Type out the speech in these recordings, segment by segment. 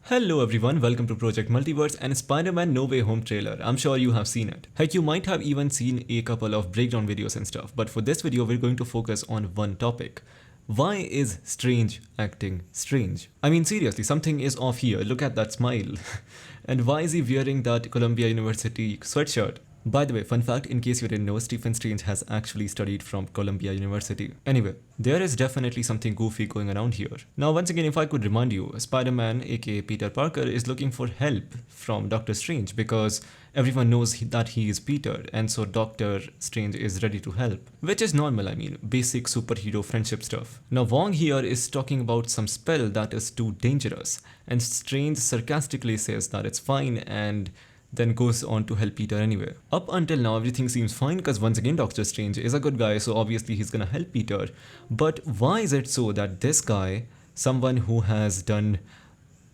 Hello everyone, welcome to Project Multiverse and Spider-Man No Way Home trailer. I'm sure you have seen it. Heck, you might have even seen a couple of breakdown videos and stuff, but for this video we're going to focus on one topic. Why is Strange acting strange? I mean seriously, something is off here, look at that smile. And why is he wearing that Columbia University sweatshirt? By the way, fun fact, in case you didn't know, Stephen Strange has actually studied from Columbia University. Anyway, there is definitely something goofy going around here. Now once again, if I could remind you, Spider-Man aka Peter Parker is looking for help from Doctor Strange because everyone knows that he is Peter, and so Doctor Strange is ready to help. Which is normal, I mean, basic superhero friendship stuff. Now Wong here is talking about some spell that is too dangerous, and Strange sarcastically says that it's fine and then goes on to help Peter anyway. Up until now everything seems fine because once again Doctor Strange is a good guy, so obviously he's gonna help Peter. But why is it so that this guy, someone who has done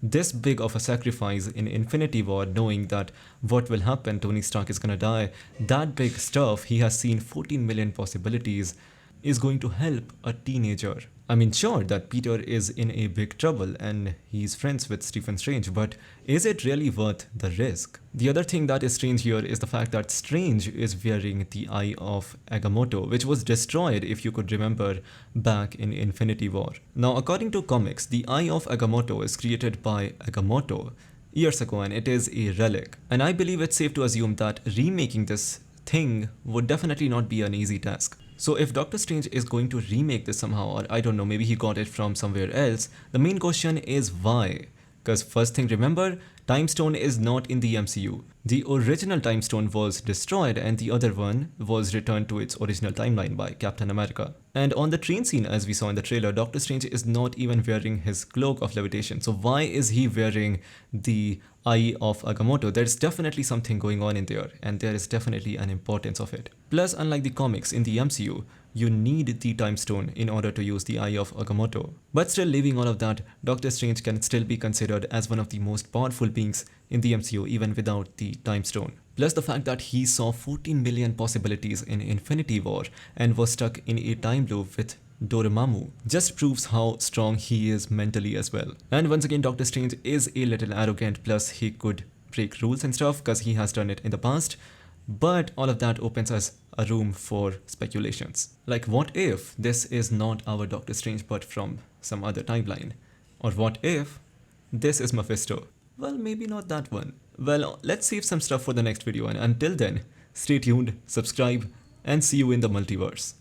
this big of a sacrifice in Infinity War, knowing that what will happen, Tony Stark is gonna die, that big stuff, he has seen 14 million possibilities, is going to help a teenager? I mean, sure that Peter is in a big trouble and he's friends with Stephen Strange, but is it really worth the risk? The other thing that is strange here is the fact that Strange is wearing the Eye of Agamotto, which was destroyed, if you could remember, back in Infinity War. Now, according to comics, the Eye of Agamotto is created by Agamotto years ago and it is a relic. And I believe it's safe to assume that remaking this thing would definitely not be an easy task. So if Doctor Strange is going to remake this somehow, or I don't know, maybe he got it from somewhere else, the main question is why? Because first thing, remember, Time Stone is not in the MCU. The original Time Stone was destroyed and the other one was returned to its original timeline by Captain America. And on the train scene, as we saw in the trailer, Doctor Strange is not even wearing his cloak of levitation. So why is he wearing the Eye of Agamotto? There's definitely something going on in there, and there is definitely an importance of it. Plus, unlike the comics, in the MCU, you need the Time Stone in order to use the Eye of Agamotto. But still, leaving all of that, Doctor Strange can still be considered as one of the most powerful beings in the MCU even without the Time Stone. Plus the fact that he saw 14 million possibilities in Infinity War and was stuck in a time loop with Dormammu just proves how strong he is mentally as well. And once again, Doctor Strange is a little arrogant, plus he could break rules and stuff because he has done it in the past. But all of that opens us a room for speculations. Like, what if this is not our Doctor Strange but from some other timeline? Or what if this is Mephisto? Well, maybe not that one. Well, let's save some stuff for the next video, and until then, stay tuned, subscribe, and see you in the multiverse.